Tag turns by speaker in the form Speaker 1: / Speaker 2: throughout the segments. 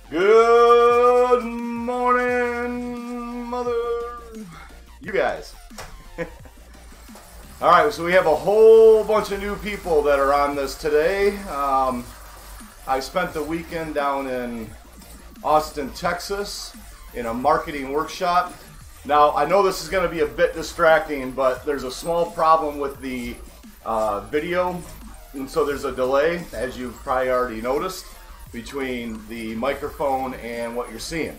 Speaker 1: Good morning, mother. You guys. All right, so we have a whole bunch of new people that are on this today. I spent the weekend down in Austin, Texas in a marketing workshop. Now, I know this is going to be a bit distracting, but there's a small problem with the video, and so there's a delay, as you've probably already noticed, between the microphone and what you're seeing.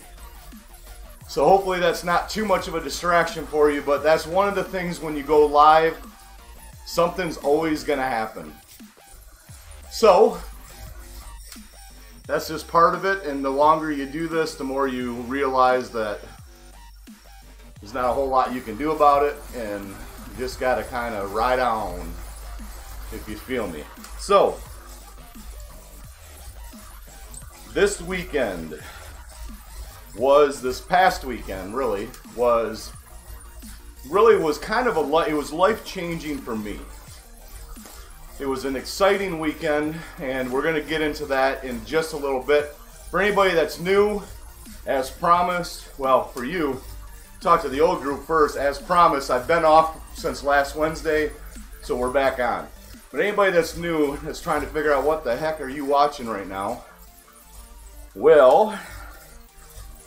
Speaker 1: So hopefully that's not too much of a distraction for you, but that's one of the things when you go live, something's always going to happen. So that's just part of it, and the longer you do this, the more you realize that there's not a whole lot you can do about it, and you just got to kind of ride on, if you feel me. So this weekend this past weekend really was kind of it was life-changing for me. It was an exciting weekend, and we're going to get into that in just a little bit. For anybody that's new, as promised, well, for you, talk to the old group first. As promised, I've been off since last Wednesday, so we're back on. But anybody that's new, that's trying to figure out what the heck are you watching right now, well,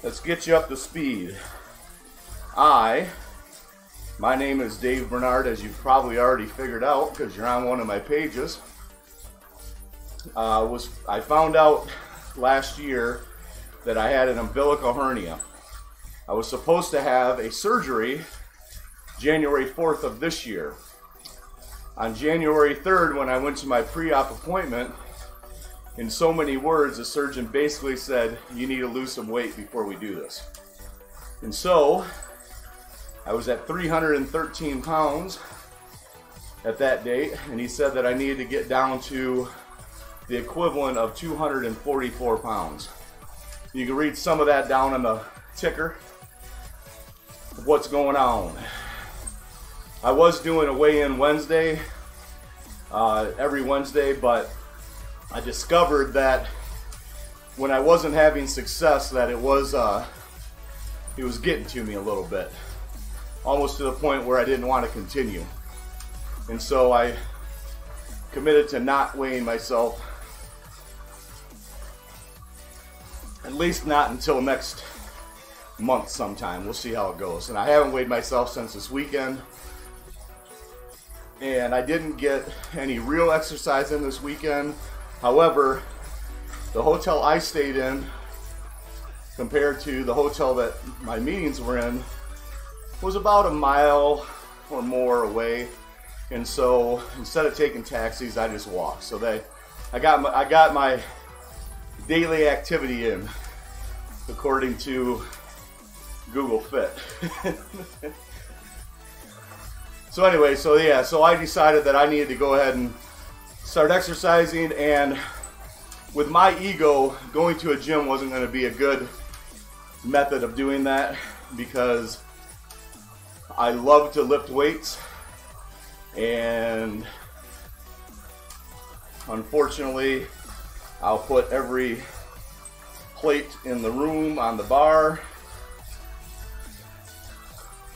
Speaker 1: let's get you up to speed. My name is Dave Bernard, as you've probably already figured out because you're on one of my pages. I found out last year that I had an umbilical hernia. I was supposed to have a surgery January 4th of this year. On January 3rd, when I went to my pre-op appointment, in so many words, the surgeon basically said, you need to lose some weight before we do this. And so, I was at 313 pounds at that date, and he said that I needed to get down to the equivalent of 244 pounds. You can read some of that down on the ticker of what's going on. I was doing a weigh-in Wednesday, every Wednesday, but I discovered that when I wasn't having success, that it was getting to me a little bit, almost to the point where I didn't want to continue. And so I committed to not weighing myself, at least not until next month sometime. We'll see how it goes. And I haven't weighed myself since this weekend, and I didn't get any real exercise in this weekend. However, the hotel I stayed in, compared to the hotel that my meetings were in, was about a mile or more away. And so instead of taking taxis, I just walked. So I got my daily activity in, according to Google Fit. So anyway, so I decided that I needed to go ahead and start exercising, and with my ego, going to a gym wasn't going to be a good method of doing that, because I love to lift weights, and unfortunately I'll put every plate in the room on the bar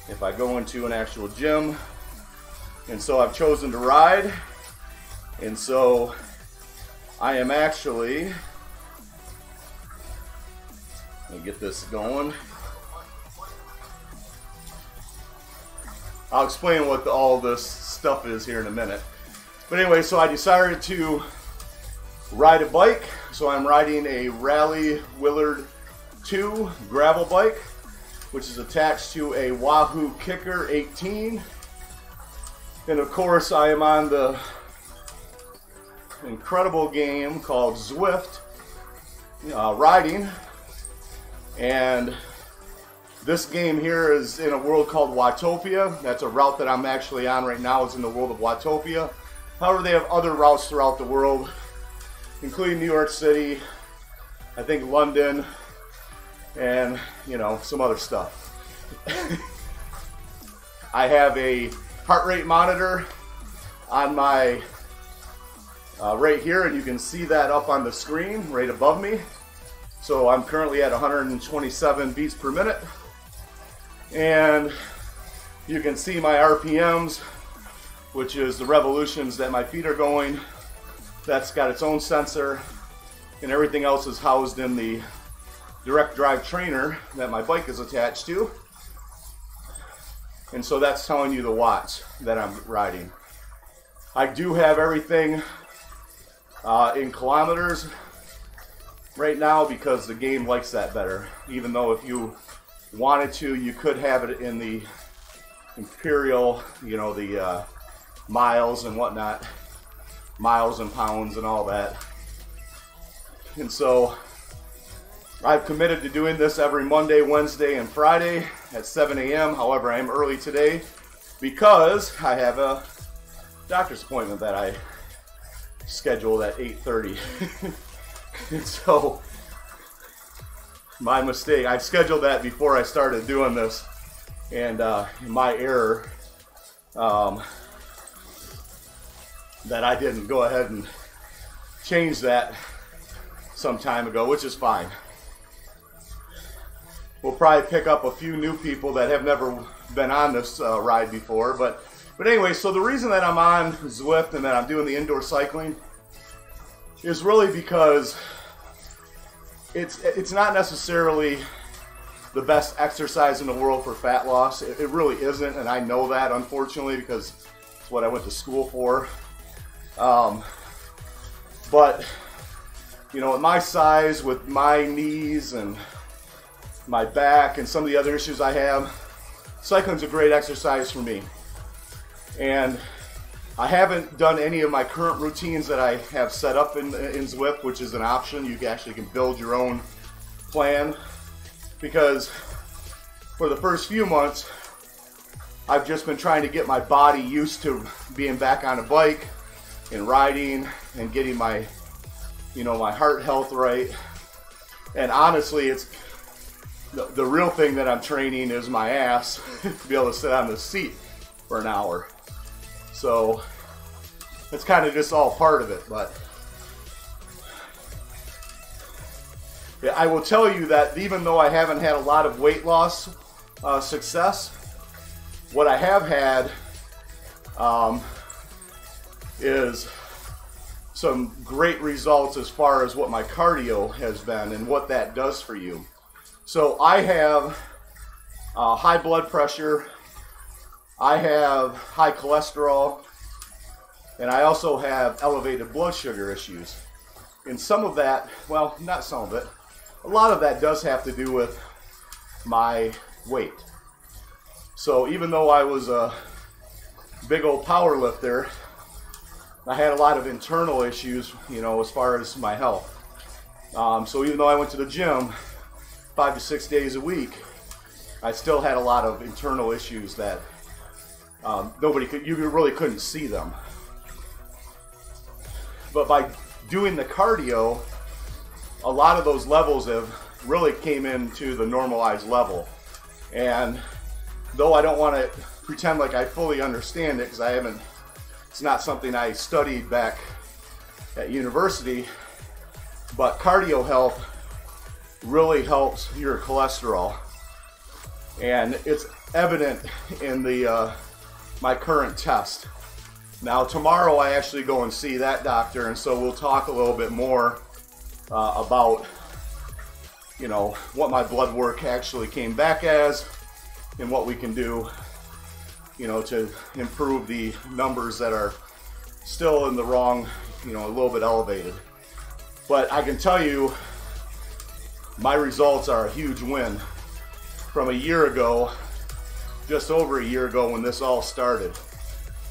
Speaker 1: if I go into an actual gym. And so I've chosen to ride. And so I am actually, let me get this going. I'll explain what all this stuff is here in a minute. But anyway, so I decided to ride a bike. So I'm riding a Raleigh Willard 2 gravel bike, which is attached to a Wahoo Kickr 18. And of course, I am on the incredible game called Zwift, riding. And this game here is in a world called Watopia. That's a route that I'm actually on right now, is in the world of Watopia. However, they have other routes throughout the world, including New York City, I think London, and some other stuff. I have a heart rate monitor on my right here, and you can see that up on the screen right above me. So I'm currently at 127 beats per minute. And you can see my RPMs, which is the revolutions that my feet are going. That's got its own sensor, and everything else is housed in the direct drive trainer that my bike is attached to. And so that's telling you the watts that I'm riding. I do have everything in kilometers right now because the game likes that better. Even though if you wanted to, you could have it in the imperial, you know, the miles and whatnot, miles and pounds and all that. And so I've committed to doing this every Monday, Wednesday, and Friday at 7 a.m. However, I am early today because I have a doctor's appointment that I scheduled at 8:30. And so, my mistake. I scheduled that before I started doing this, and my error that I didn't go ahead and change that some time ago, which is fine. We'll probably pick up a few new people that have never been on this ride before, but anyway, so the reason that I'm on Zwift and that I'm doing the indoor cycling is really because it's not necessarily the best exercise in the world for fat loss. It really isn't, and I know that, unfortunately, because it's what I went to school for. But you know, at my size, with my knees and my back and some of the other issues I have, cycling's a great exercise for me. And I haven't done any of my current routines that I have set up in Zwift, which is an option. You actually can build your own plan, because for the first few months I've just been trying to get my body used to being back on a bike and riding and getting my, you know, my heart health right. And honestly, it's the real thing that I'm training is my ass to be able to sit on the seat for an hour. So it's kind of just all part of it. But yeah, I will tell you that even though I haven't had a lot of weight loss success, what I have had is some great results as far as what my cardio has been and what that does for you. So I have high blood pressure, I have high cholesterol, and I also have elevated blood sugar issues. And some of that, well, not some of it, a lot of that does have to do with my weight. So even though I was a big old power lifter, I had a lot of internal issues, you know, as far as my health. So even though I went to the gym 5 to 6 days a week, I still had a lot of internal issues that you really couldn't see them. But by doing the cardio, a lot of those levels have really came into the normalized level. And though I don't want to pretend like I fully understand it, because I haven't, it's not something I studied back at university, but cardio health really helps your cholesterol, and it's evident in the my current test. Now tomorrow I actually go and see that doctor, and so we'll talk a little bit more about, you know, what my blood work actually came back as and what we can do, you know, to improve the numbers that are still in the wrong, you know, a little bit elevated. But I can tell you my results are a huge win from a year ago, just over a year ago when this all started.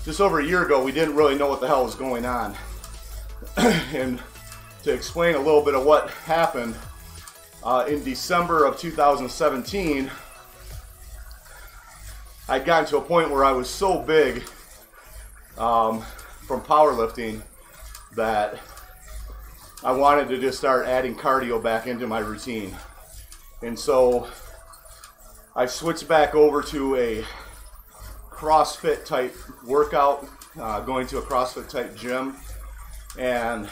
Speaker 1: Just over a year ago, we didn't really know what the hell was going on. And to explain a little bit of what happened, in December of 2017, I'd gotten to a point where I was so big from powerlifting that I wanted to just start adding cardio back into my routine. And so I switched back over to a CrossFit type workout, going to a CrossFit type gym. And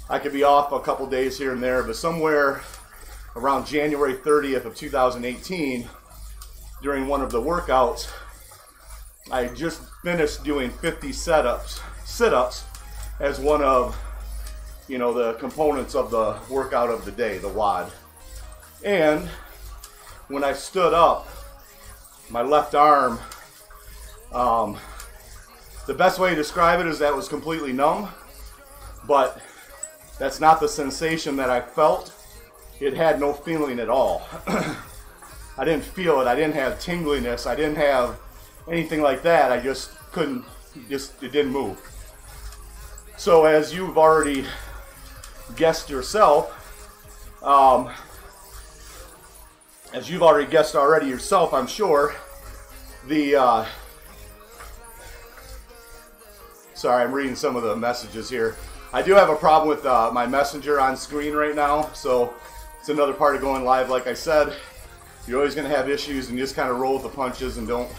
Speaker 1: I could be off a couple days here and there, but somewhere around January 30th of 2018, during one of the workouts, I just finished doing 50 sit-ups as one of, you know, the components of the workout of the day, the WOD. And when I stood up, my left arm, the best way to describe it is that it was completely numb, but that's not the sensation that I felt. It had no feeling at all. I didn't feel it. I didn't have tingliness. I didn't have anything like that. I just couldn't, it didn't move. So as you've already guessed yourself, I'm sure, sorry, I'm reading some of the messages here. I do have a problem with my messenger on screen right now, so it's another part of going live. Like I said, you're always going to have issues, and you just kind of roll with the punches and don't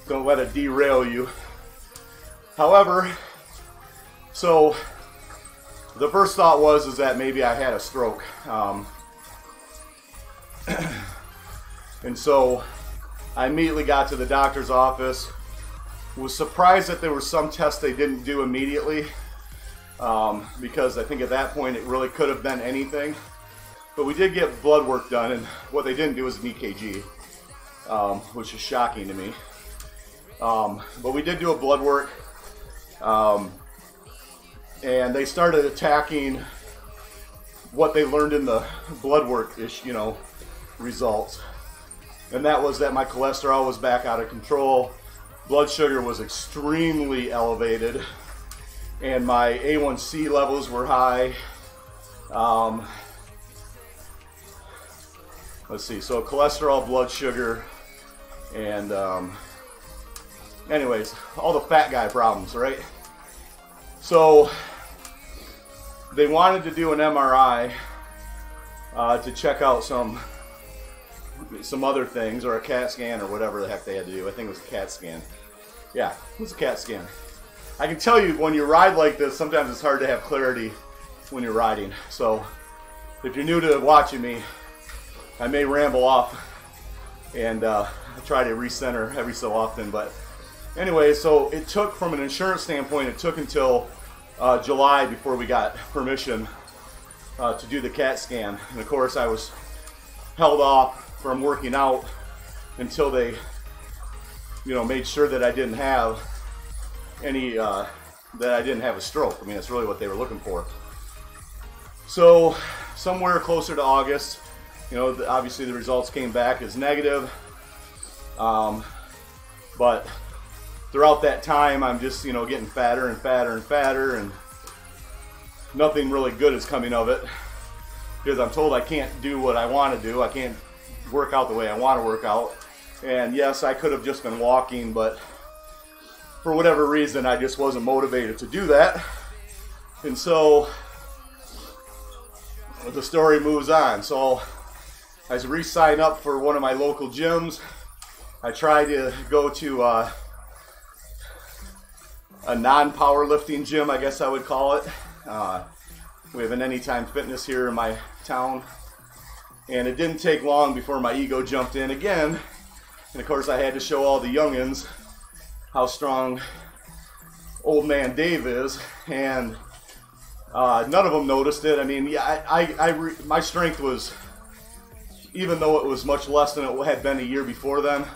Speaker 1: let it derail you. However, so the first thought was that maybe I had a stroke. And so I immediately got to the doctor's office. Was surprised that there were some tests they didn't do immediately, because I think at that point it really could have been anything. But we did get blood work done, and what they didn't do was an EKG, which is shocking to me. But we did do a blood work, and they started attacking what they learned in the blood work results. And that was that my cholesterol was back out of control, blood sugar was extremely elevated, and my A1C levels were high. Let's see, so cholesterol, blood sugar, and anyways, all the fat guy problems, right? So they wanted to do an MRI to check out some other things, or a CAT scan, or whatever the heck they had to do. I think it was a CAT scan. Yeah, it was a CAT scan. I can tell you, when you ride like this, sometimes it's hard to have clarity when you're riding. So if you're new to watching me, I may ramble off, and I try to recenter every so often. But anyway, so it took, from an insurance standpoint, it took until July before we got permission to do the CAT scan. And of course, I was held off from working out until they, made sure that I didn't have any, that I didn't have a stroke. I mean, that's really what they were looking for. So somewhere closer to August, obviously the results came back as negative. But throughout that time, I'm just, getting fatter and fatter and fatter, and nothing really good is coming of it, because I'm told I can't do what I want to do. I can't work out the way I want to work out. And yes, I could have just been walking, but for whatever reason, I just wasn't motivated to do that. And so the story moves on. So I re-signed up for one of my local gyms. I tried to go to a non-powerlifting gym, I guess I would call it. We have an Anytime Fitness here in my town. And it didn't take long before my ego jumped in again. And of course, I had to show all the youngins how strong old man Dave is. And none of them noticed it. I mean, yeah, my strength was, even though it was much less than it had been a year before then,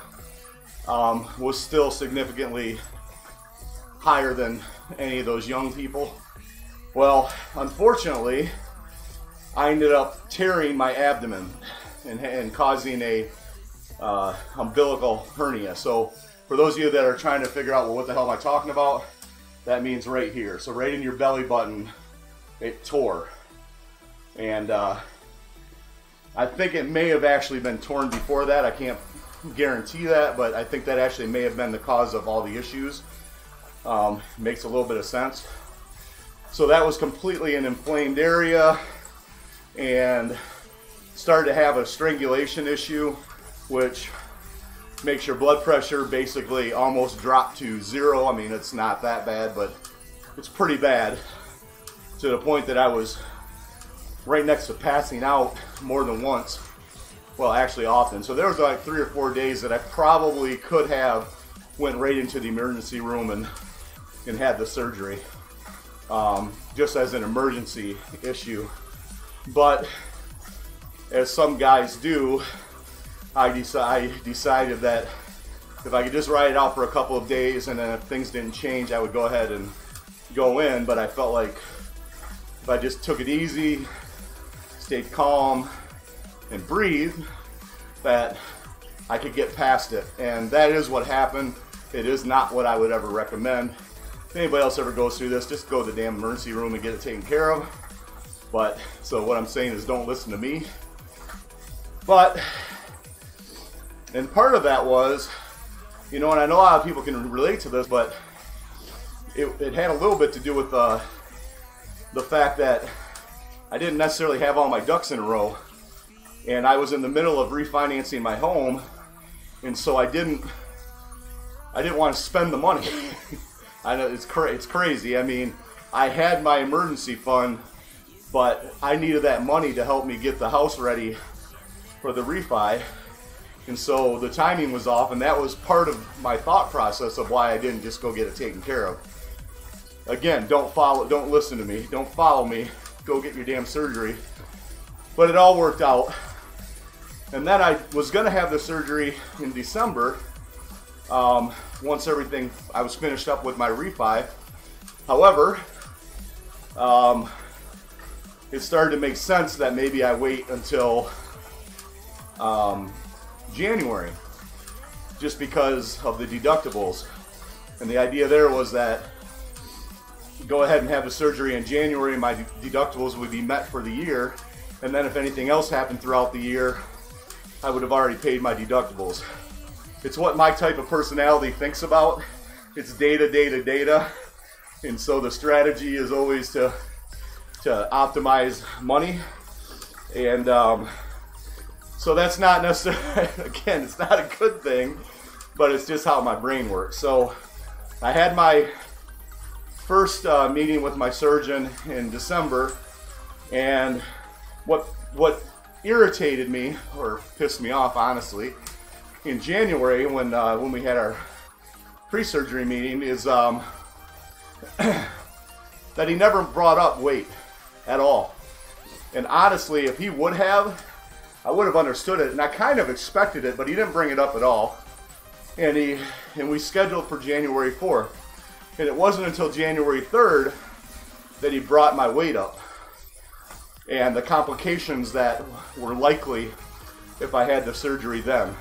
Speaker 1: was still significantly higher than any of those young people. Well, unfortunately, I ended up tearing my abdomen and causing a umbilical hernia. So for those of you that are trying to figure out, well, what the hell am I talking about? That means right here. So right in your belly button, it tore. And I think it may have actually been torn before that. I can't guarantee that, but I think that actually may have been the cause of all the issues. Makes a little bit of sense. So that was completely an inflamed area, and started to have a strangulation issue, which makes your blood pressure basically almost drop to zero. I mean, it's not that bad, but it's pretty bad. to the point that I was right next to passing out more than once. Well, actually often. So there was like 3 or 4 days that I probably could have went right into the emergency room and had the surgery, just as an emergency issue. But as some guys do, I decided that if I could just ride it out for a couple of days, and then if things didn't change, I would go ahead and go in. But I felt like if I just took it easy, stayed calm, and breathed, that I could get past it. And that is what happened. It is not what I would ever recommend. If anybody else ever goes through this, just go to the damn emergency room and get it taken care of. But, so what I'm saying is don't listen to me. But, and part of that was, you know, and I know a lot of people can relate to this, but it had a little bit to do with the fact that I didn't necessarily have all my ducks in a row. And I was in the middle of refinancing my home, and so I didn't want to spend the money. I know it's crazy. I mean, I had my emergency fund, but I needed that money to help me get the house ready for the refi. And so the timing was off, and that was part of my thought process of why I didn't just go get it taken care of. Again, don't listen to me, don't follow me, go get your damn surgery. But it all worked out. And then I was gonna have the surgery in December, once I was finished up with my refi. However, it started to make sense that maybe I wait until January, just because of the deductibles. And the idea there was that go ahead and have the surgery in January, my deductibles would be met for the year, and then if anything else happened throughout the year, I would have already paid my deductibles. It's what my type of personality thinks about. It's data, data, data. And so the strategy is always to optimize money. And so that's not necessarily, again, it's not a good thing, but it's just how my brain works. So I had my first meeting with my surgeon in December, and what irritated me, or pissed me off honestly, in January when we had our pre-surgery meeting, is that he never brought up weight at all. And honestly, if he would have, I would have understood it, and I kind of expected it, but he didn't bring it up at all. And we scheduled for January 4th. And it wasn't until January 3rd that he brought my weight up, and the complications that were likely if I had the surgery then.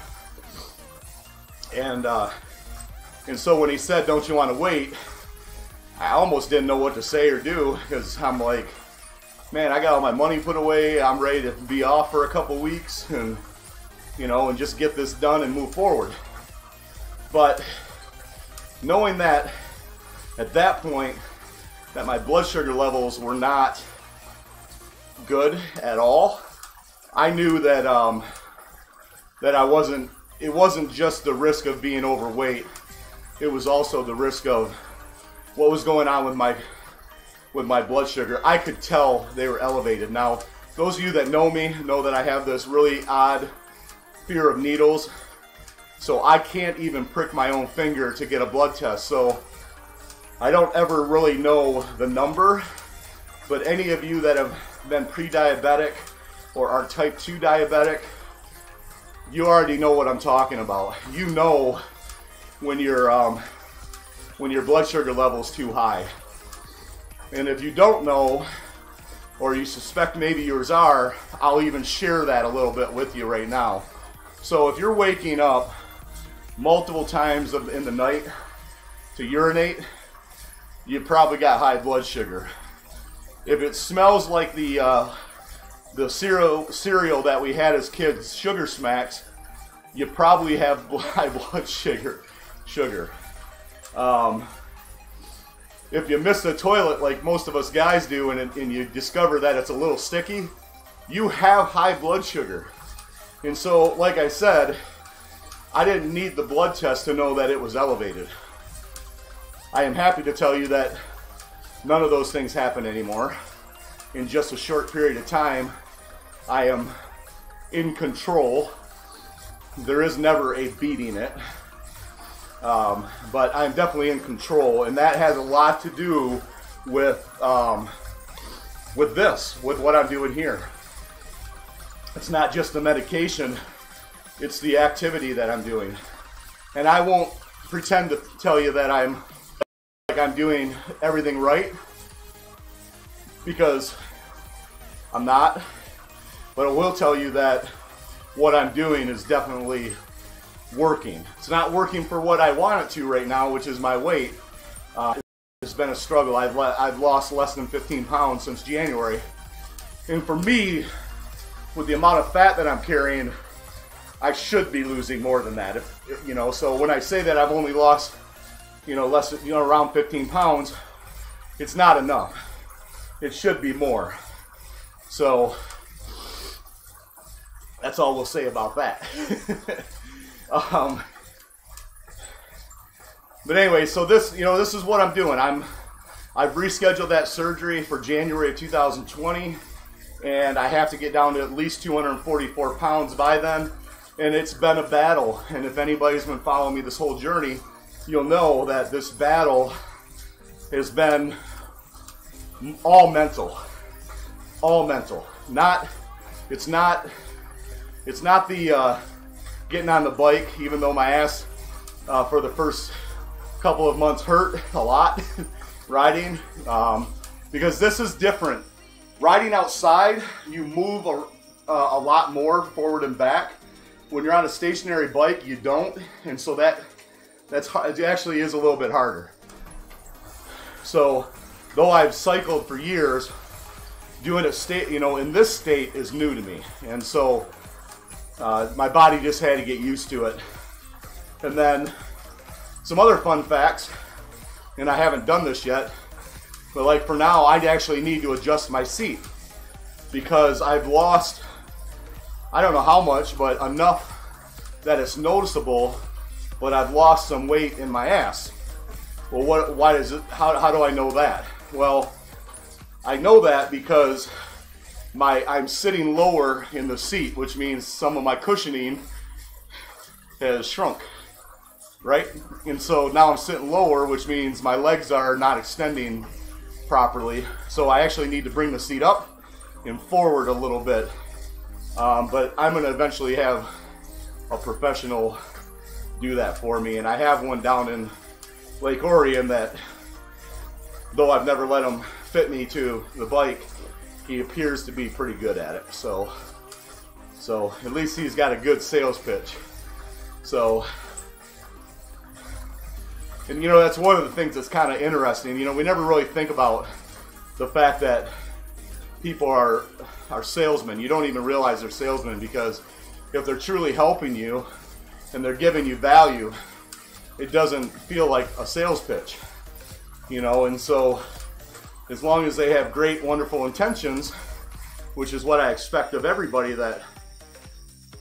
Speaker 1: And so when he said, "Don't you want to wait?" I almost didn't know what to say or do, because I'm like, man, I got all my money put away. I'm ready to be off for a couple weeks and, you know, and just get this done and move forward. But knowing that at that point that my blood sugar levels were not good at all, I knew that it wasn't just the risk of being overweight, it was also the risk of what was going on with my blood sugar. I could tell they were elevated. Now, those of you that know me know that I have this really odd fear of needles, so I can't even prick my own finger to get a blood test. So I don't ever really know the number, but any of you that have been pre-diabetic or are type 2 diabetic, you already know what I'm talking about. You know when your blood sugar level is too high. And if you don't know, or you suspect maybe yours are, I'll even share that a little bit with you right now. So if you're waking up multiple times in the night to urinate, you probably got high blood sugar. If it smells like the cereal that we had as kids, Sugar Smacks, you probably have high blood sugar. If you miss the toilet like most of us guys do, and you discover that it's a little sticky, you have high blood sugar. And so, like I said, I didn't need the blood test to know that it was elevated. I am happy to tell you that none of those things happen anymore. in just a short period of time, I am in control. There is never a beating it, but I'm definitely in control, and that has a lot to do with what I'm doing here. It's not just the medication, it's the activity that I'm doing. And I won't pretend to tell you that I'm doing everything right, because I'm not. But I will tell you that what I'm doing is definitely working. It's not working for what I want it to right now, which is my weight. It's been a struggle. I've lost less than 15 pounds since January. And for me, with the amount of fat that I'm carrying, I should be losing more than that. So when I say that I've only lost, less than, around 15 pounds, it's not enough. It should be more. So that's all we'll say about that. But anyway, so this is what I'm doing. I've rescheduled that surgery for January of 2020, and I have to get down to at least 244 pounds by then. And it's been a battle. And if anybody's been following me this whole journey, you'll know that this battle has been all mental. All mental. It's not the getting on the bike, even though my ass for the first couple of months hurt a lot riding, because this is different. Riding outside, you move a lot more forward and back. When you're on a stationary bike, you don't, and so it actually is a little bit harder. So though I've cycled for years, doing it in this state is new to me, and so my body just had to get used to it. And then some other fun facts, and I haven't done this yet, but like for now, I actually need to adjust my seat because I've lost, I don't know how much, but enough that it's noticeable, but I've lost some weight in my ass. Well, why is it? How do I know that? Well, I know that because I'm sitting lower in the seat, which means some of my cushioning has shrunk, right? And so now I'm sitting lower, which means my legs are not extending properly. So I actually need to bring the seat up and forward a little bit. But I'm going to eventually have a professional do that for me. And I have one down in Lake Orion that, though I've never let him fit me to the bike, he appears to be pretty good at it. So at least he's got a good sales pitch. So, and that's one of the things that's kind of interesting. We never really think about the fact that people are salesmen. You don't even realize they're salesmen, because if they're truly helping you and they're giving you value, it doesn't feel like a sales pitch, and so as long as they have great, wonderful intentions, which is what I expect of everybody that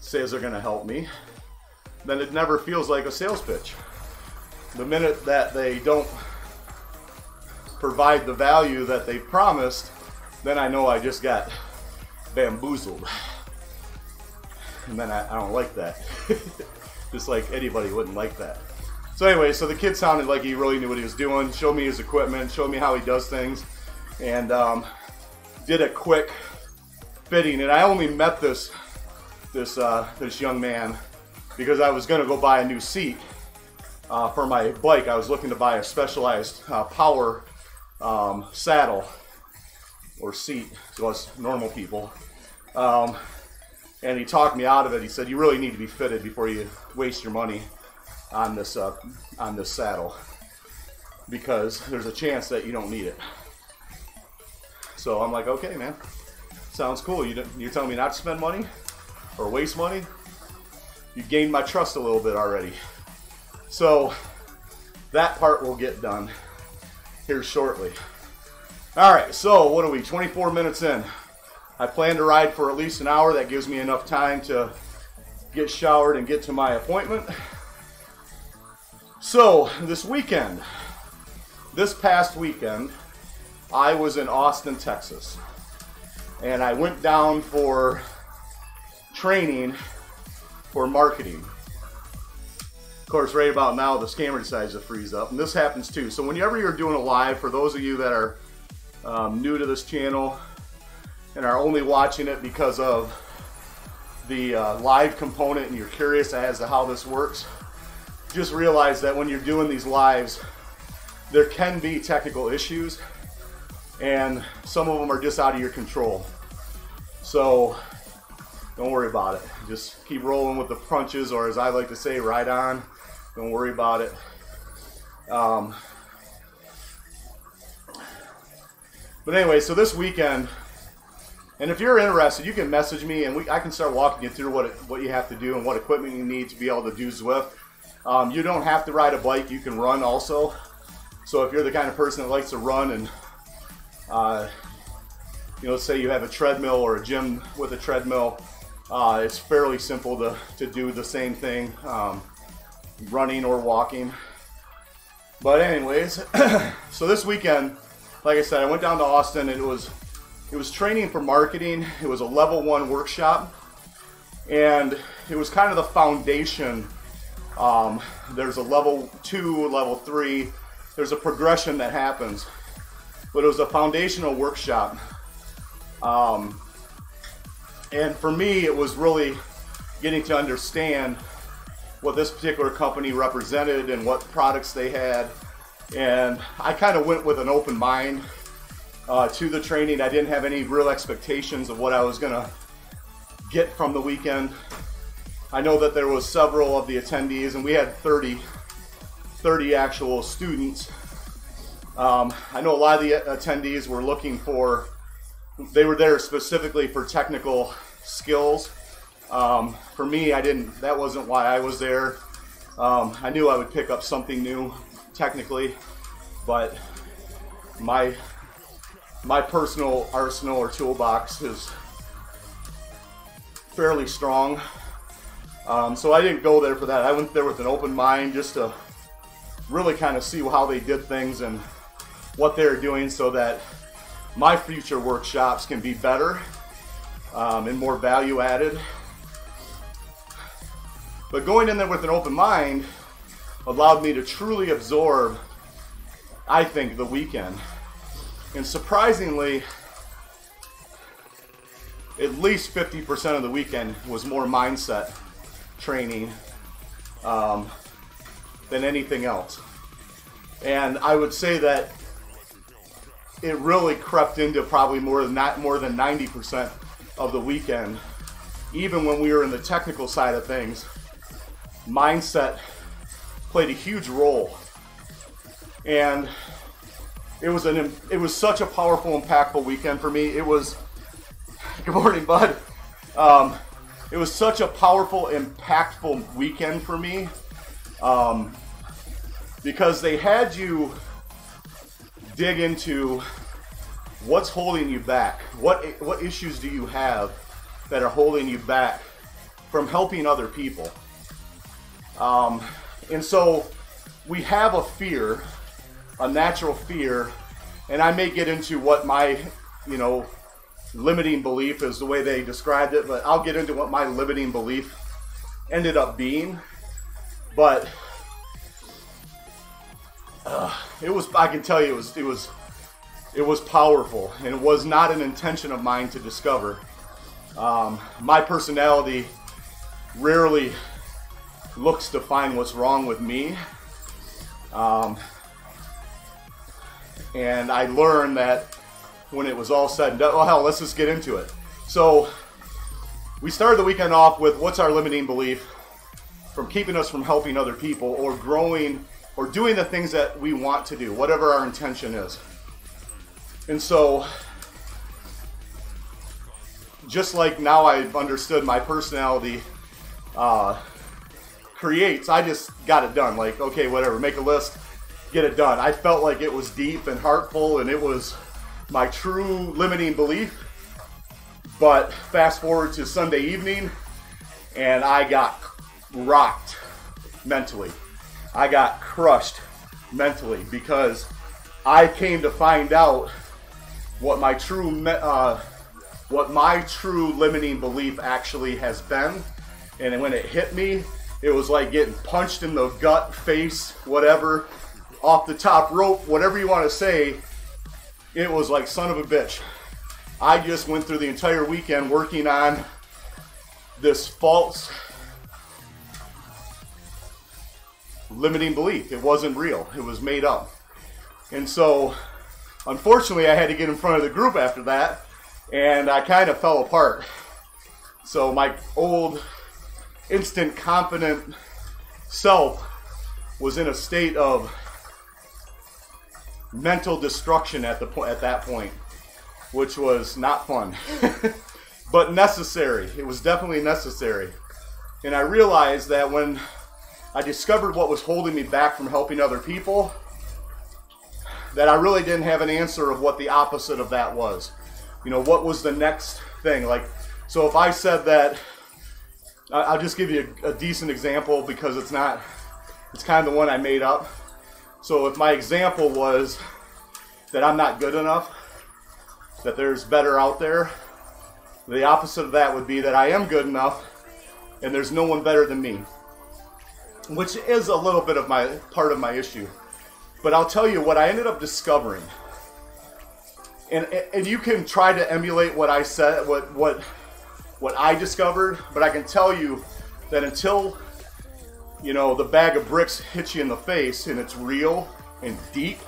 Speaker 1: says they're going to help me, then it never feels like a sales pitch. The minute that they don't provide the value that they promised, then I know I just got bamboozled. And then I don't like that. Just like anybody wouldn't like that. So anyway, so the kid sounded like he really knew what he was doing, showed me his equipment, showed me how he does things, and did a quick fitting. And I only met this young man because I was going to go buy a new seat for my bike. I was looking to buy a specialized power saddle or seat to us normal people. And he talked me out of it. He said, "You really need to be fitted before you waste your money on this saddle, because there's a chance that you don't need it." So I'm like, okay, man, sounds cool. You're telling me not to spend money or waste money? You gained my trust a little bit already. So that part will get done here shortly. All right, so what are we, 24 minutes in? I plan to ride for at least an hour. That gives me enough time to get showered and get to my appointment. So this past weekend, I was in Austin, Texas. and I went down for training for marketing. Of course, right about now, the camera decides to freeze up, and this happens too. So whenever you're doing a live, for those of you that are new to this channel and are only watching it because of the live component and you're curious as to how this works, just realize that when you're doing these lives, there can be technical issues, and some of them are just out of your control. So don't worry about it. Just keep rolling with the punches, or as I like to say, ride on. Don't worry about it. But anyway, so this weekend, and if you're interested, you can message me, and I can start walking you through what you have to do and what equipment you need to be able to do Zwift. You don't have to ride a bike, you can run also. So if you're the kind of person that likes to run, and say you have a treadmill or a gym with a treadmill, it's fairly simple to do the same thing, running or walking. But anyways, so this weekend, like I said, I went down to Austin, and it was training for marketing. It was a level 1 workshop, and it was kind of the foundation. There's a level 2, level 3. There's a progression that happens, but it was a foundational workshop. And for me, it was really getting to understand what this particular company represented and what products they had. And I kind of went with an open mind to the training. I didn't have any real expectations of what I was going to get from the weekend. I know that there was several of the attendees, and we had 30 actual students. I know a lot of the attendees were they were there specifically for technical skills. For me, that wasn't why I was there. I knew I would pick up something new technically, but my personal arsenal or toolbox is fairly strong. So I didn't go there for that. I went there with an open mind just to really kind of see how they did things and what they're doing, so that my future workshops can be better and more value added. But going in there with an open mind allowed me to truly absorb, I think, the weekend. And surprisingly, at least 50% of the weekend was more mindset training than anything else. And I would say that it really crept into probably more than 90% of the weekend. Even when we were in the technical side of things, mindset played a huge role. And it was such a powerful, impactful weekend for me. It was, good morning, bud. It was such a powerful, impactful weekend for me, because they had you dig into what's holding you back. What issues do you have that are holding you back from helping other people? And so we have a fear, a natural fear, and I may get into what my, limiting belief is, the way they described it, but I'll get into what my limiting belief ended up being. But I can tell you, it was powerful, and it was not an intention of mine to discover. My personality rarely looks to find what's wrong with me. And I learned that when it was all said and done, oh hell, let's just get into it. So we started the weekend off with what's our limiting belief from keeping us from helping other people or growing or doing the things that we want to do, whatever our intention is. And so, just like now I've understood my personality creates, I just got it done. Like, okay, whatever, make a list, get it done. I felt like it was deep and heartful, and it was my true limiting belief. But fast forward to Sunday evening, and I got rocked mentally. I got crushed mentally, because I came to find out what my true what my true limiting belief actually has been. And when it hit me, it was like getting punched in the gut, face, whatever, off the top rope, whatever you want to say. It was like, son of a bitch. I just went through the entire weekend working on this false limiting belief. It wasn't real. It was made up. And so, unfortunately, I had to get in front of the group after that, and I kind of fell apart. So my old instant confident self was in a state of mental destruction at that point, which was not fun, but necessary. It was definitely necessary. And I realized that when I discovered what was holding me back from helping other people, that I really didn't have an answer of what the opposite of that was. You know, what was the next thing? Like, so if I said that, I'll just give you a decent example because it's kind of the one I made up. So if my example was that I'm not good enough, that there's better out there, the opposite of that would be that I am good enough and there's no one better than me, which is a little bit of part of my issue. But I'll tell you what I ended up discovering, and you can try to emulate what I said, what I discovered, but I can tell you that until, you know, the bag of bricks hits you in the face and it's real and deep,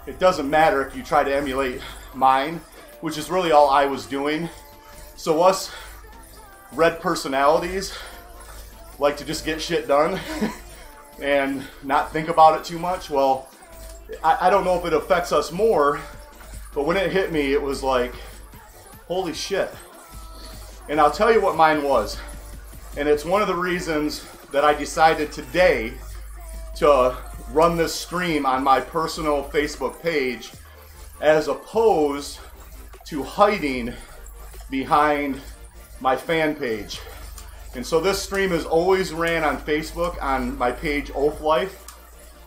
Speaker 1: it doesn't matter if you try to emulate mine, which is really all I was doing. So us red personalities like to just get shit done and not think about it too much. Well, I don't know if it affects us more, but when it hit me, it was like, holy shit. And I'll tell you what mine was. And it's one of the reasons that I decided today to run this stream on my personal Facebook page as opposed to hiding behind my fan page. And so this stream is always ran on Facebook on my page Oaf Life,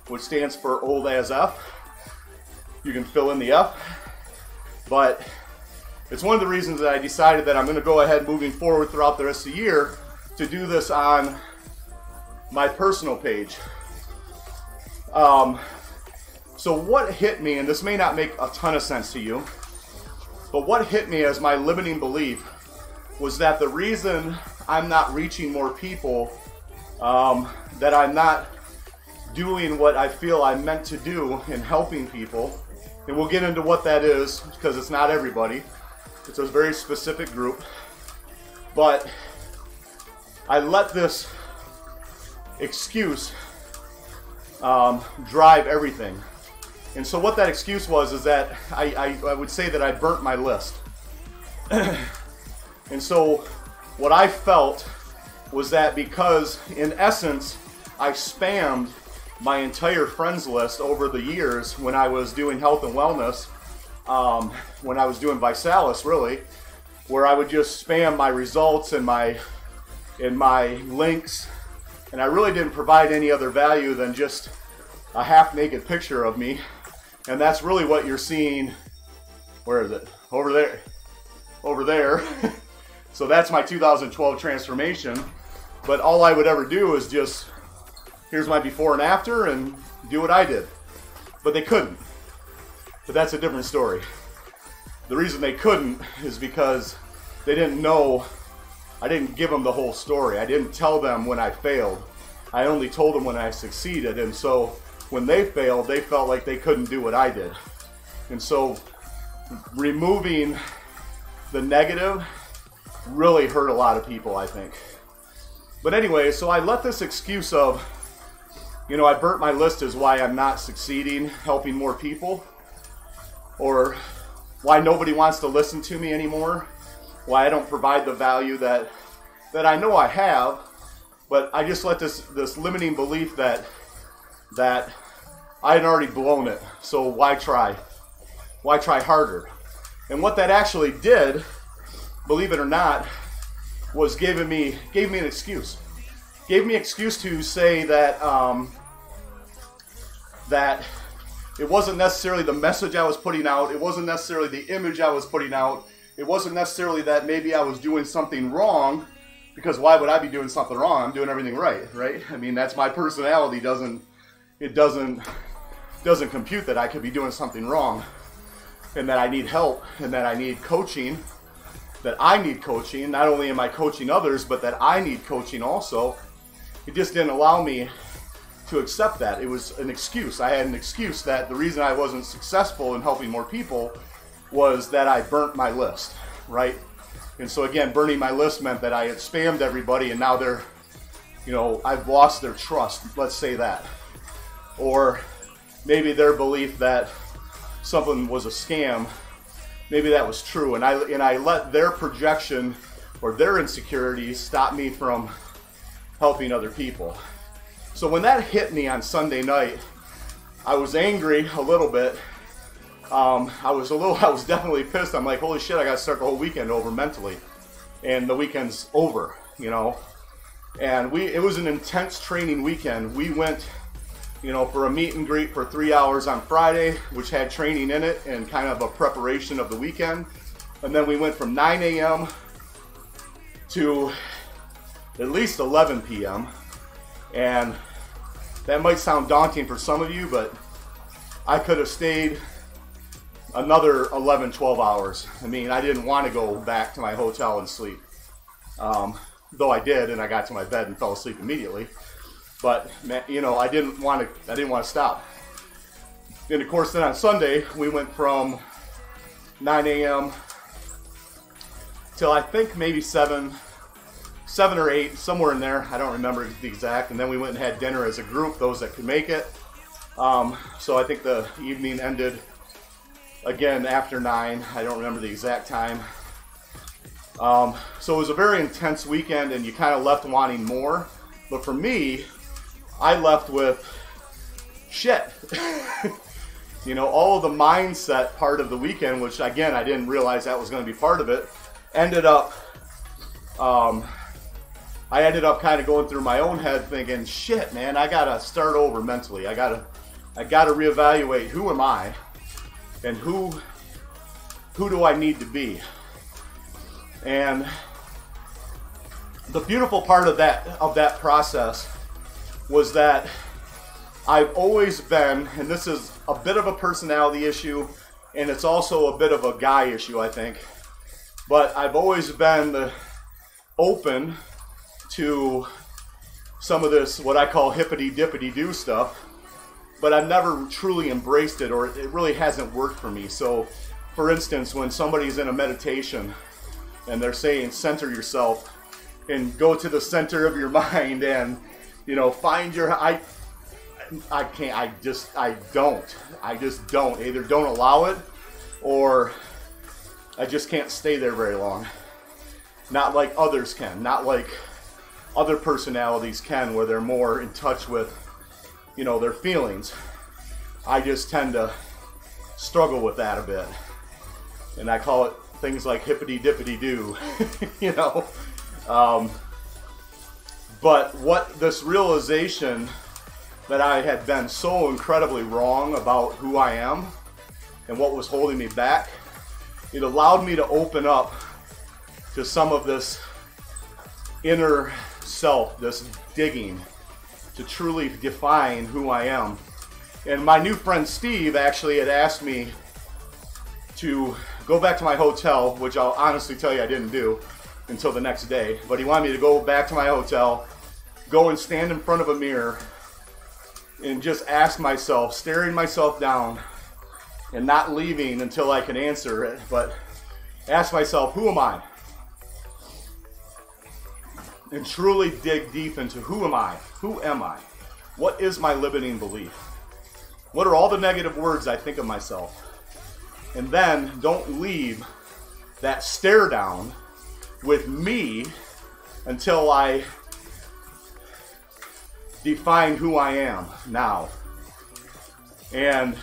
Speaker 1: which stands for old as F. You can fill in the F. But it's one of the reasons that I decided that I'm going to go ahead moving forward throughout the rest of the year to do this on my personal page. So what hit me, and this may not make a ton of sense to you, but what hit me as my limiting belief was that the reason I'm not reaching more people, that I'm not doing what I feel I'm meant to do in helping people, and we'll get into what that is because it's not everybody. It's a very specific group. But I let this excuse drive everything. And so what that excuse was is that I would say that I burnt my list. And so what I felt was that because in essence I spammed my entire friends list over the years when I was doing health and wellness, when I was doing Visalis really, where I would just spam my results and my links, and I really didn't provide any other value than just a half-naked picture of me. And that's really what you're seeing. Where is it? Over there. Over there. So that's my 2012 transformation. But all I would ever do is just, here's my before and after, and do what I did. But they couldn't. But that's a different story. The reason they couldn't is because they didn't know. I didn't give them the whole story. I didn't tell them when I failed. I only told them when I succeeded. And so when they failed, they felt like they couldn't do what I did. And so removing the negative really hurt a lot of people, I think. But anyway, so I let this excuse of, you know, I burnt my list is why I'm not succeeding, helping more people, or why nobody wants to listen to me anymore, why I don't provide the value that I know I have, but I just let this limiting belief that I had already blown it, so why try? Why try harder? And what that actually did, believe it or not, was gave me an excuse. Gave me an excuse to say that that it wasn't necessarily the message I was putting out, it wasn't necessarily the image I was putting out, it wasn't necessarily that maybe I was doing something wrong, because why would I be doing something wrong? I'm doing everything right, right? I mean, that's my personality. It doesn't compute that I could be doing something wrong, and that I need help, and that I need coaching, that I need coaching. Not only am I coaching others, but that I need coaching also. It just didn't allow me to accept that. It was an excuse. I had an excuse that the reason I wasn't successful in helping more people was that I burnt my list, right? And so again, burning my list meant that I had spammed everybody, and now they're, you know, I've lost their trust, let's say that. Or maybe their belief that something was a scam, maybe that was true, and I let their projection or their insecurities stop me from helping other people. So when that hit me on Sunday night, I was angry a little bit. I was definitely pissed. I'm like, holy shit, I gotta start the whole weekend over mentally. And the weekend's over, you know. And it was an intense training weekend. We went, you know, for a meet and greet for 3 hours on Friday, which had training in it and kind of a preparation of the weekend. And then we went from 9 a.m. to at least 11 p.m. And that might sound daunting for some of you, but I could have stayed another 11, 12 hours. I mean, I didn't want to go back to my hotel and sleep. Though I did, and I got to my bed and fell asleep immediately. But, you know, I didn't want to stop. And of course, then on Sunday, we went from 9 a.m. till I think maybe 7 or 8, somewhere in there. I don't remember the exact. And then we went and had dinner as a group, those that could make it. So I think the evening ended again after 9. I don't remember the exact time. So it was a very intense weekend, and you kind of left wanting more. But for me, I left with shit. You know, all of the mindset part of the weekend, which again, I didn't realize that was going to be part of it, ended up, I ended up kind of going through my own head thinking, shit, man, I got to start over mentally. I got to reevaluate who am I and who do I need to be. And the beautiful part of that process was that I've always been, and this is a bit of a personality issue, and it's also a bit of a guy issue, I think, but I've always been open to some of this, what I call hippity-dippity-do stuff, but I've never truly embraced it, or it really hasn't worked for me. So, for instance, when somebody's in a meditation and they're saying, center yourself and go to the center of your mind and, you know, find your, I just don't. Either don't allow it, or I just can't stay there very long. Not like others can, not like other personalities can, where they're more in touch with, you know, their feelings. I just tend to struggle with that a bit. And I call it things like hippity-dippity-do, you know. But what this realization that I had been so incredibly wrong about who I am and what was holding me back, it allowed me to open up to some of this inner self, this digging to truly define who I am. And my new friend Steve actually had asked me to go back to my hotel, which I'll honestly tell you I didn't do until the next day, but he wanted me to go back to my hotel, go and stand in front of a mirror and just ask myself, staring myself down and not leaving until I can answer it, but ask myself, who am I? And truly dig deep into who am I? Who am I? What is my limiting belief? What are all the negative words I think of myself? And then don't leave that stare down with me until I define who I am now. And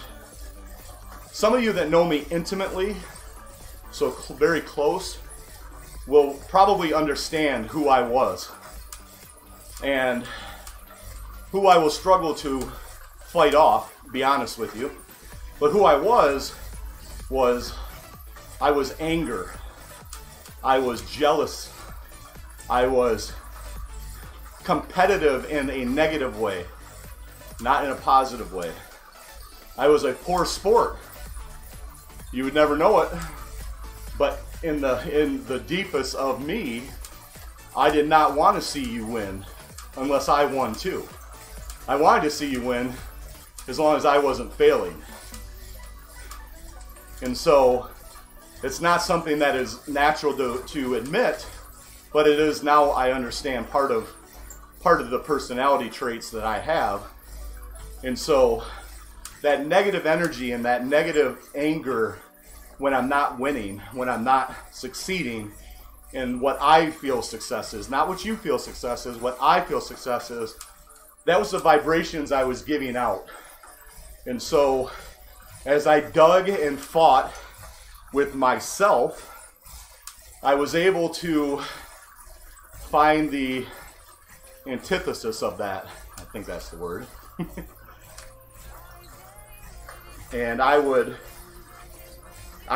Speaker 1: some of you that know me intimately, so very close, will probably understand who I was and who I will struggle to fight off, be honest with you. But who I was anger. I was jealous. I was competitive in a negative way, not in a positive way. I was a poor sport. You would never know it, but in the deepest of me, I did not want to see you win unless I won too. I wanted to see you win as long as I wasn't failing. And so it's not something that is natural to admit, but it is now, I understand, part of the personality traits that I have. And so that negative energy and that negative anger when I'm not winning, when I'm not succeeding in what I feel success is, not what you feel success is, what I feel success is, that was the vibrations I was giving out. And so as I dug and fought with myself, I was able to find the antithesis of that. I think that's the word. And I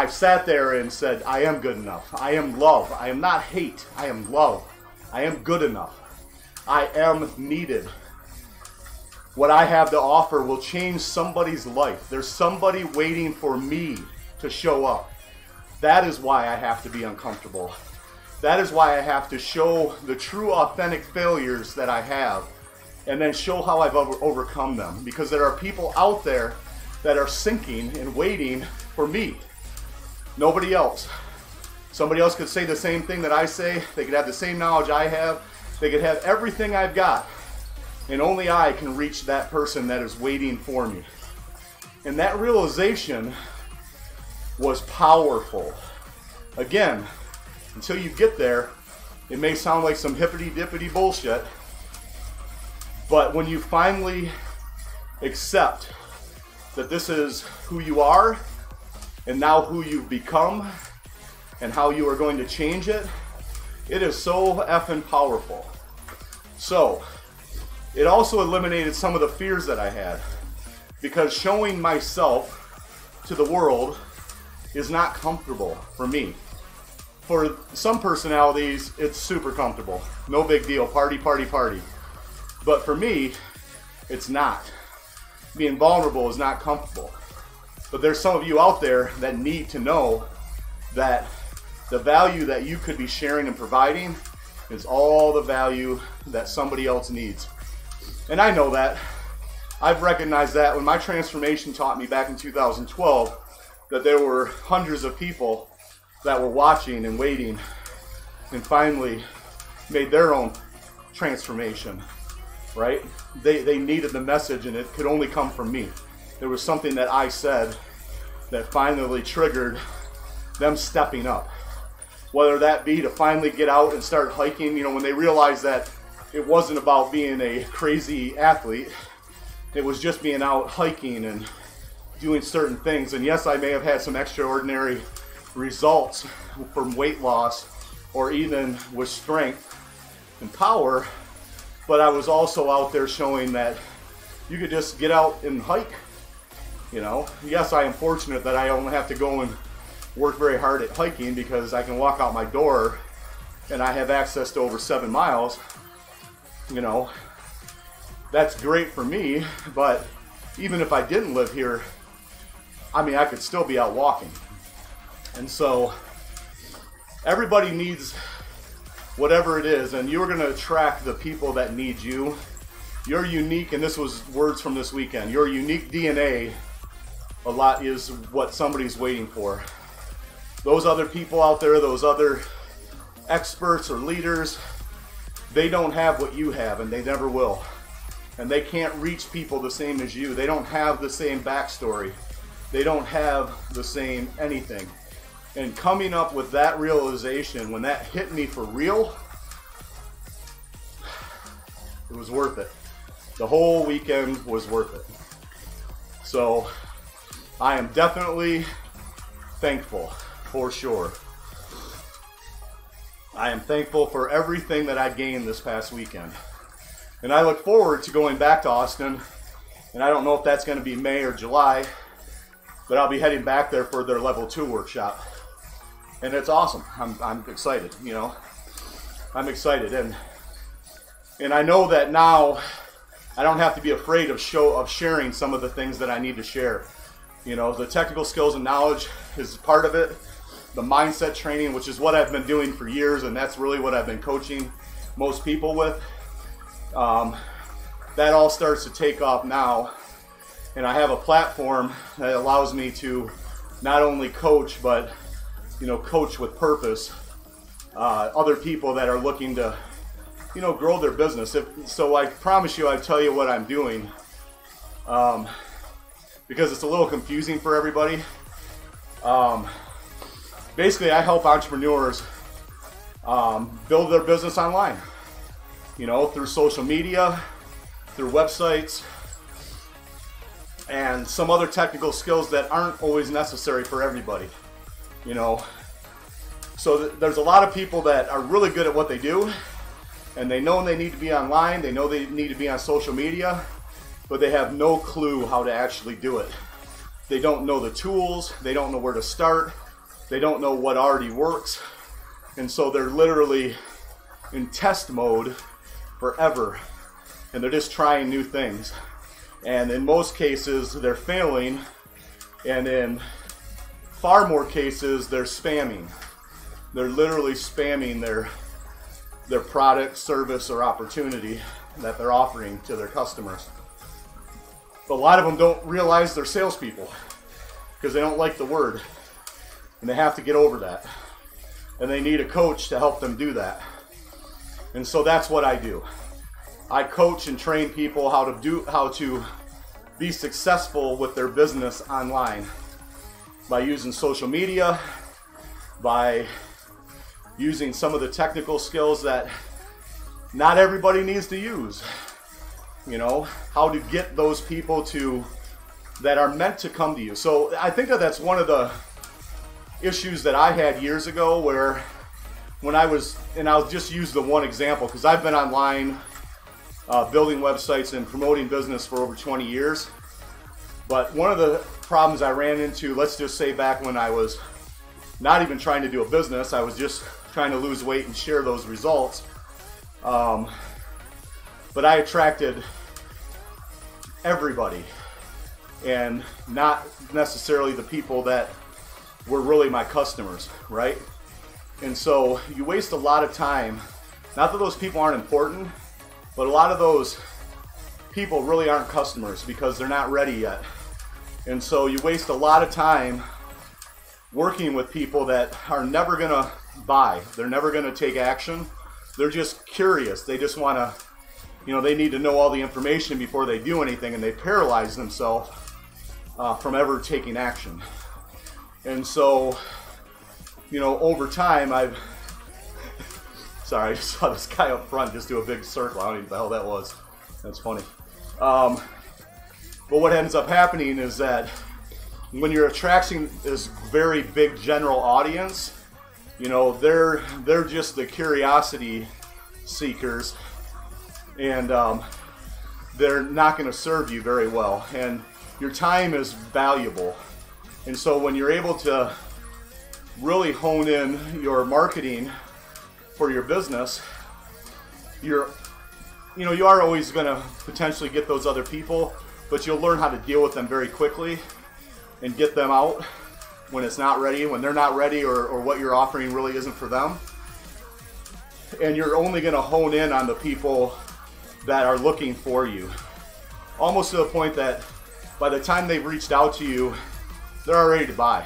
Speaker 1: sat there and said, I am good enough. I am love. I am not hate. I am love. I am good enough. I am needed. What I have to offer will change somebody's life. There's somebody waiting for me to show up. That is why I have to be uncomfortable. That is why I have to show the true, authentic failures that I have and then show how I've overcome them. Because there are people out there that are sinking and waiting for me. Nobody else. Somebody else could say the same thing that I say. They could have the same knowledge I have. They could have everything I've got. And only I can reach that person that is waiting for me. And that realization was powerful. Again, until you get there, it may sound like some hippity-dippity bullshit. But when you finally accept that this is who you are, and now who you've become, and how you are going to change it, it is so effing powerful. So, it also eliminated some of the fears that I had, because showing myself to the world is not comfortable for me. For some personalities, it's super comfortable. No big deal, party, party, party. But for me, it's not. Being vulnerable is not comfortable. But there's some of you out there that need to know that the value that you could be sharing and providing is all the value that somebody else needs. And I know that. I've recognized that when my transformation taught me back in 2012 that there were hundreds of people that were watching and waiting and finally made their own transformation, right? They needed the message, and it could only come from me. There was something that I said that finally triggered them stepping up. Whether that be to finally get out and start hiking, you know, when they realized that it wasn't about being a crazy athlete, it was just being out hiking and doing certain things. And yes, I may have had some extraordinary results from weight loss or even with strength and power, but I was also out there showing that you could just get out and hike. You know, yes, I am fortunate that I don't have to go and work very hard at hiking because I can walk out my door and I have access to over 7 miles. You know, that's great for me, but even if I didn't live here, I mean, I could still be out walking. And so everybody needs whatever it is, and you're going to attract the people that need you. You're unique, and this was words from this weekend. Your unique DNA a lot is what somebody's waiting for. Those other people out there, those other experts or leaders, they don't have what you have, and they never will. And they can't reach people the same as you. They don't have the same backstory. They don't have the same anything. And coming up with that realization, when that hit me for real, it was worth it. The whole weekend was worth it. So I am definitely thankful, for sure. I am thankful for everything that I gained this past weekend. And I look forward to going back to Austin. And I don't know if that's going to be May or July, but I'll be heading back there for their level 2 workshop. and it's awesome. I'm excited, you know. I'm excited, and I know that now I don't have to be afraid of sharing some of the things that I need to share. You know, the technical skills and knowledge is part of it. The mindset training, which is what I've been doing for years, and that's really what I've been coaching most people with. That all starts to take off now, and I have a platform that allows me to not only coach, but, you know, coach with purpose other people that are looking to, you know, grow their business. So I promise you, I tell you what I'm doing, because it's a little confusing for everybody. Basically, I help entrepreneurs build their business online, you know, through social media, through websites, and some other technical skills that aren't always necessary for everybody, you know. So there's a lot of people that are really good at what they do, and they know they need to be online, they know they need to be on social media, but they have no clue how to actually do it. They don't know the tools, they don't know where to start, they don't know what already works, and so they're literally in test mode forever, and they're just trying new things. And in most cases, they're failing, and in far more cases, they're spamming. They're literally spamming their product, service, or opportunity that they're offering to their customers. But a lot of them don't realize they're salespeople because they don't like the word, and they have to get over that. And they need a coach to help them do that. And so that's what I do. I coach and train people how to be successful with their business online by using social media, by using some of the technical skills that not everybody needs to use. You know, how to get those people that are meant to come to you. So I think that's one of the issues that I had years ago, where and I'll just use the one example because I've been online building websites and promoting business for over 20 years. But one of the problems I ran into, let's just say back when I was not even trying to do a business, I was just trying to lose weight and share those results. But I attracted everybody and not necessarily the people that were really my customers, right? And so you waste a lot of time. Not that those people aren't important, but a lot of those people really aren't customers because they're not ready yet. And so you waste a lot of time working with people that are never gonna buy. They're never gonna take action. They're just curious. They just wanna, you know, they need to know all the information before they do anything, and they paralyze themselves from ever taking action. And so, you know, over time sorry, I just saw this guy up front just do a big circle. I don't know what the hell that was. That's funny. But what ends up happening is that when you're attracting this very big general audience, you know, they're just the curiosity seekers, and they're not going to serve you very well. And your time is valuable. And so when you're able to really hone in your marketing for your business, you are always going to potentially get those other people, but you'll learn how to deal with them very quickly and get them out when it's not ready, when they're not ready, or what you're offering really isn't for them. And you're only going to hone in on the people that are looking for you, almost to the point that by the time they've reached out to you, they're all ready to buy.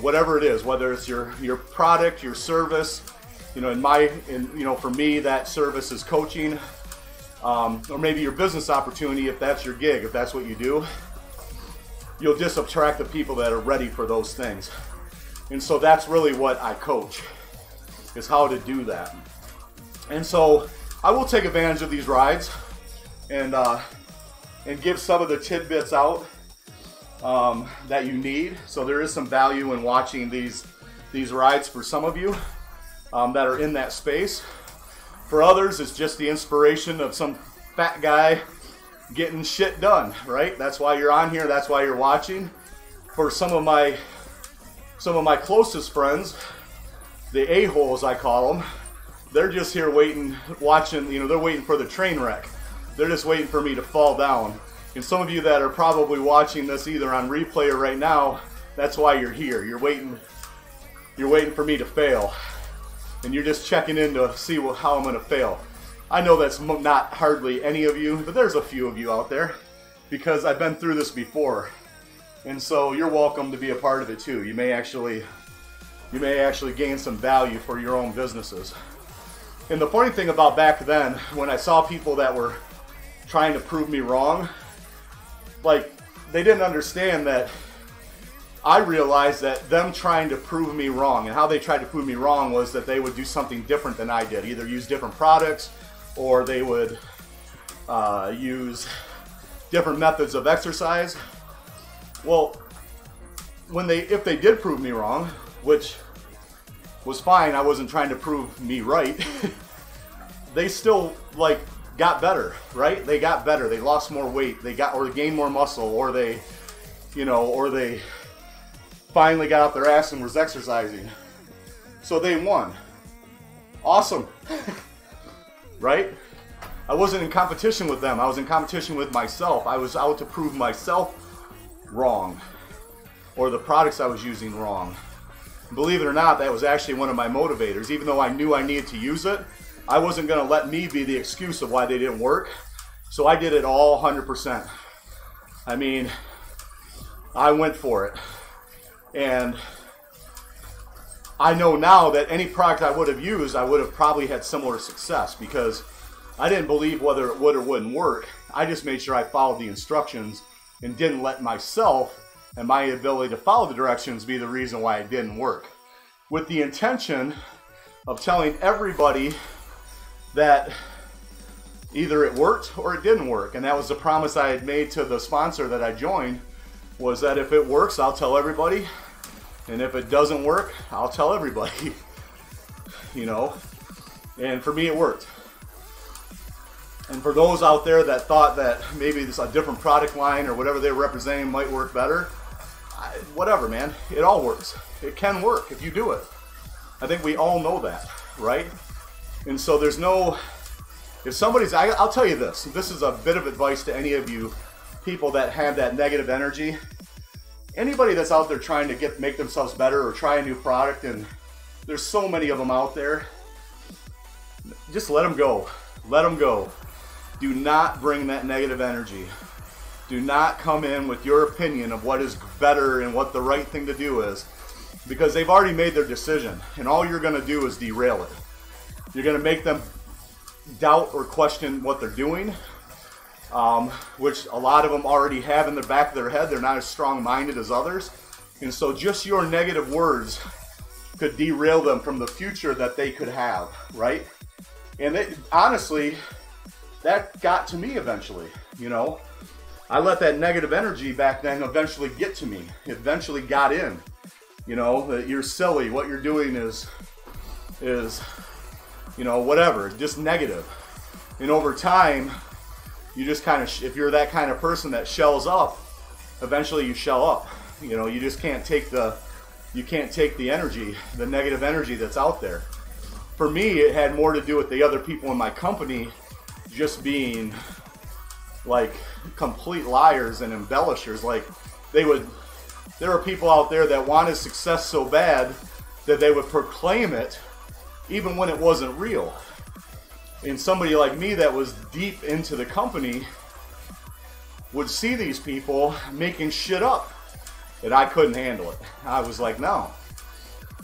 Speaker 1: Whatever it is, whether it's your product, your service, you know, for me, that service is coaching, or maybe your business opportunity, if that's your gig, if that's what you do, you'll just attract the people that are ready for those things. And so that's really what I coach, is how to do that. And so I will take advantage of these rides and give some of the tidbits out that you need. So there is some value in watching these rides for some of you that are in that space. For others, it's just the inspiration of some fat guy getting shit done, right? That's why you're on here. That's why you're watching. For some of my Some of my closest friends, the a-holes I call them, they're just here waiting, watching, you know, they're waiting for the train wreck. They're just waiting for me to fall down. And some of you that are probably watching this either on replay or right now, that's why you're here. You're waiting for me to fail. And you're just checking in to see how I'm going to fail. I know that's not hardly any of you, but there's a few of you out there because I've been through this before. And so you're welcome to be a part of it too. You may actually gain some value for your own businesses. And the funny thing about back then, when I saw people that were trying to prove me wrong, like, they didn't understand that I realized that them trying to prove me wrong, and how they tried to prove me wrong was that they would do something different than I did, either use different products or they would use different methods of exercise. Well, if they did prove me wrong, which was fine, I wasn't trying to prove me right, they still like got better, right? They got better. They lost more weight. They gained more muscle, or they finally got out their ass and was exercising. So they won. Awesome. Right? I wasn't in competition with them. I was in competition with myself. I was out to prove myself wrong, or the products I was using wrong. Believe it or not, that was actually one of my motivators. Even though I knew I needed to use it, I wasn't going to let me be the excuse of why they didn't work. So I did it all 100%. I mean, I went for it. And I know now that any product I would have used, I would have probably had similar success, because I didn't believe whether it would or wouldn't work. I just made sure I followed the instructions and didn't let myself and my ability to follow the directions be the reason why it didn't work. With the intention of telling everybody that either it worked or it didn't work. And that was the promise I had made to the sponsor that I joined, was that if it works, I'll tell everybody. And if it doesn't work, I'll tell everybody. You know? And for me, it worked. And for those out there that thought that maybe this a different product line or whatever they're representing might work better, whatever, man. It all works. It can work if you do it. I think we all know that, right? And so there's no, if somebody's, I'll tell you this. This is a bit of advice to any of you people that have that negative energy. Anybody that's out there trying to make themselves better or try a new product, and there's so many of them out there, just let them go. Let them go. Do not bring that negative energy. Do not come in with your opinion of what is better and what the right thing to do is, because they've already made their decision, and all you're going to do is derail it. You're going to make them doubt or question what they're doing, which a lot of them already have in the back of their head. They're not as strong-minded as others. And so just your negative words could derail them from the future that they could have, right? And honestly, that got to me eventually, you know. I let that negative energy back then eventually get to me. It eventually got in, you know, that you're silly, what you're doing is, you know, whatever, just negative. And over time, you just kind of, if you're that kind of person that shells up, eventually you shell up. You know, you just can't take the energy, the negative energy that's out there. For me, it had more to do with the other people in my company just being like complete liars and embellishers. Like there were people out there that wanted success so bad that they would proclaim it even when it wasn't real. And somebody like me that was deep into the company would see these people making shit up, and I couldn't handle it. I was like, no,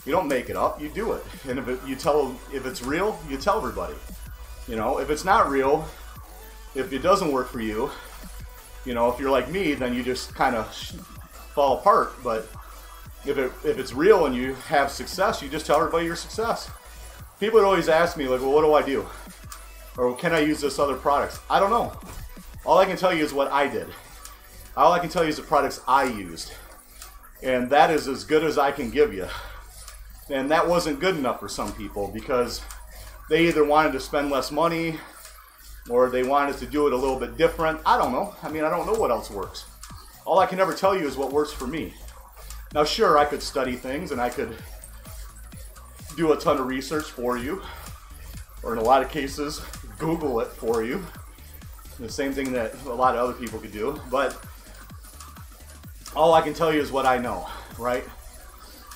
Speaker 1: you don't make it up, you do it. And if it's real, you tell everybody. You know, if it's not real, if it doesn't work for you, you know, if you're like me, then you just kind of fall apart. But if it's real and you have success, you just tell everybody your success. People would always ask me, like, well, what do I do? Or can I use this other products? I don't know. All I can tell you is what I did. All I can tell you is the products I used. And that is as good as I can give you. And that wasn't good enough for some people, because they either wanted to spend less money or they wanted to do it a little bit different. I don't know. I mean, I don't know what else works. All I can ever tell you is what works for me. Now sure, I could study things and I could do a ton of research for you, or in a lot of cases, Google it for you. The same thing that a lot of other people could do, but all I can tell you is what I know, right?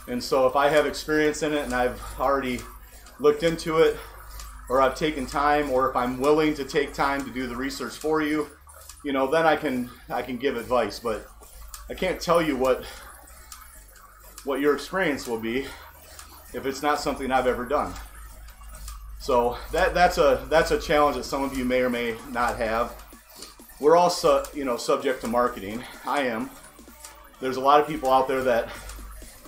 Speaker 1: And so if I have experience in it and I've already looked into it, or I've taken time, or if I'm willing to take time to do the research for you, you know, then I can give advice. But I can't tell you what your experience will be if it's not something I've ever done. So that's a challenge that some of you may or may not have. We're all subject to marketing. I am. There's a lot of people out there that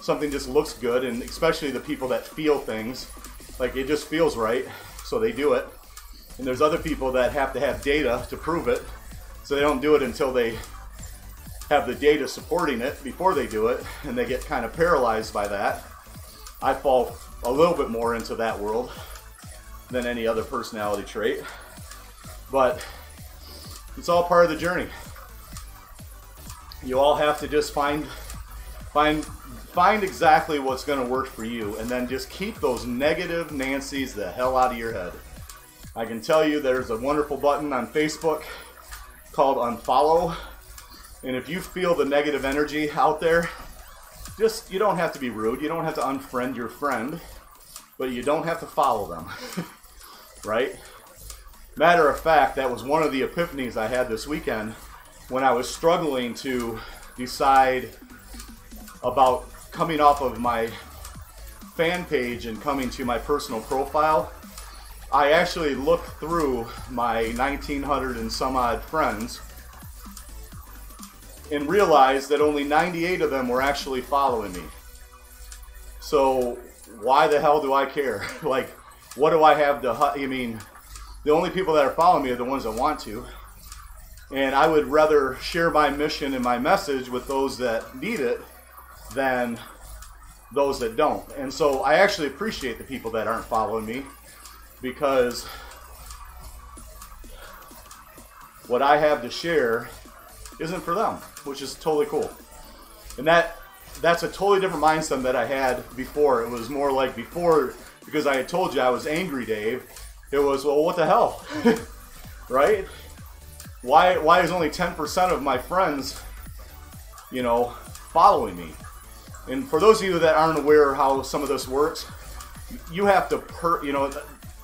Speaker 1: something just looks good, and especially the people that feel things like it just feels right, so they do it. And there's other people that have to have data to prove it, so they don't do it until they have the data supporting it before they do it, and they get kind of paralyzed by that. I fall a little bit more into that world than any other personality trait, but it's all part of the journey. You all have to just find exactly what's going to work for you, and then just keep those negative Nancys the hell out of your head. I can tell you there's a wonderful button on Facebook called unfollow, and if you feel the negative energy out there, you don't have to be rude, you don't have to unfriend your friend, but you don't have to follow them. Right? Matter of fact, that was one of the epiphanies I had this weekend when I was struggling to decide about coming off of my fan page and coming to my personal profile. I actually looked through my 1900 and some odd friends and realized that only 98 of them were actually following me. So why the hell do I care? Like, what do I have to, I mean, the only people that are following me are the ones that want to. And I would rather share my mission and my message with those that need it than those that don't. And so I actually appreciate the people that aren't following me, because what I have to share isn't for them, which is totally cool. And that's a totally different mindset that I had before. It was more like before, because I had told you I was angry, Dave, it was, well, what the hell? Right? Why is only 10% of my friends, you know, following me? And for those of you that aren't aware how some of this works, you have to,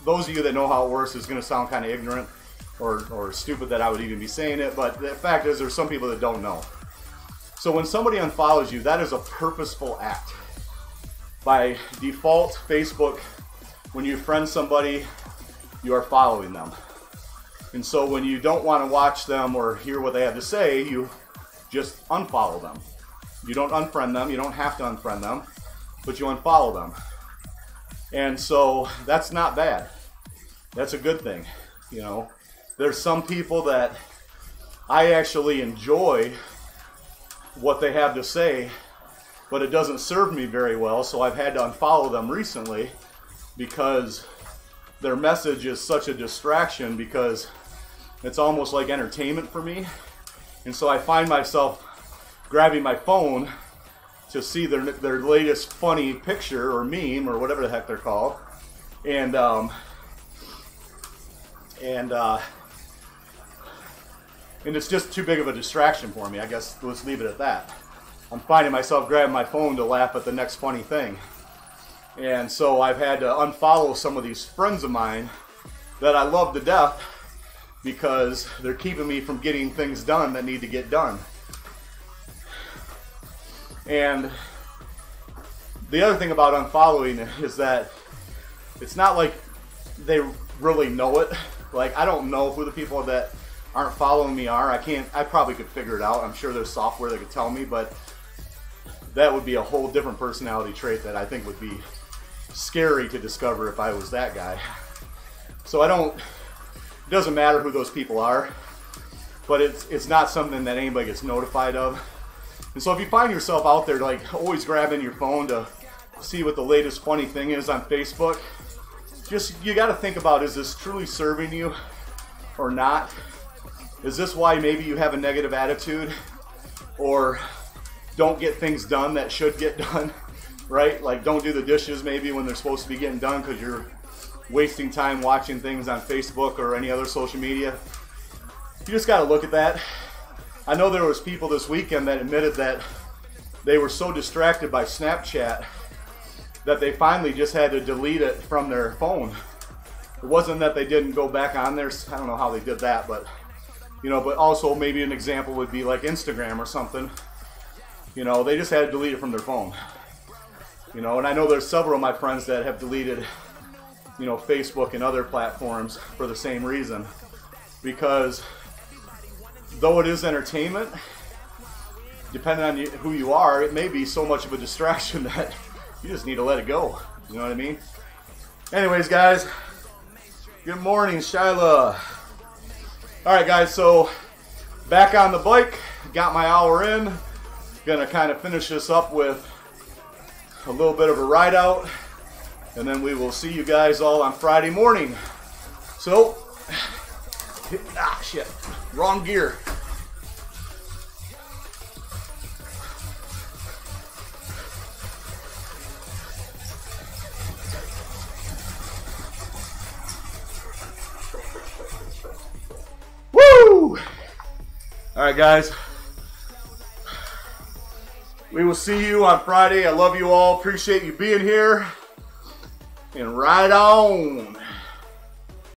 Speaker 1: those of you that know how it works is going to sound kind of ignorant or stupid that I would even be saying it, but the fact is there's some people that don't know. So when somebody unfollows you, that is a purposeful act. By default, Facebook, when you friend somebody, you are following them. And so when you don't want to watch them or hear what they have to say, you just unfollow them. You don't unfriend them, you don't have to unfriend them, but you unfollow them. And so that's not bad. That's a good thing. You know, there's some people that I actually enjoy what they have to say, but it doesn't serve me very well, so I've had to unfollow them recently because their message is such a distraction, because it's almost like entertainment for me. And so I find myself grabbing my phone to see their latest funny picture or meme or whatever the heck they're called, and it's just too big of a distraction for me. I guess let's leave it at that. I'm finding myself grabbing my phone to laugh at the next funny thing. And so I've had to unfollow some of these friends of mine that I love to death, because they're keeping me from getting things done that need to get done. And the other thing about unfollowing is that it's not like they really know it. Like, I don't know who the people that aren't following me are. I probably could figure it out. I'm sure there's software that could tell me, but that would be a whole different personality trait that I think would be scary to discover if I was that guy. So it doesn't matter who those people are, but it's not something that anybody gets notified of. And so if you find yourself out there like always grabbing your phone to see what the latest funny thing is on Facebook, you got to think about, is this truly serving you or not? Is this why maybe you have a negative attitude? Or don't get things done that should get done, right? Like don't do the dishes maybe when they're supposed to be getting done because you're wasting time watching things on Facebook or any other social media. You just got to look at that. I know there was people this weekend that admitted that they were so distracted by Snapchat that they finally just had to delete it from their phone. It wasn't that they didn't go back on there. I don't know how they did that, but you know, but also maybe an example would be like Instagram or something. You know, they just had to delete it from their phone. You know, and I know there's several of my friends that have deleted, you know, Facebook and other platforms for the same reason. Because though it is entertainment, depending on who you are, it may be so much of a distraction that you just need to let it go. You know what I mean? Anyways, guys, good morning, Shyla. All right, guys, so back on the bike, got my hour in. Gonna kind of finish this up with a little bit of a ride out, and then we will see you guys all on Friday morning. So, shit, wrong gear. Woo! All right, guys. We will see you on Friday. I love you all. Appreciate you being here. And ride on.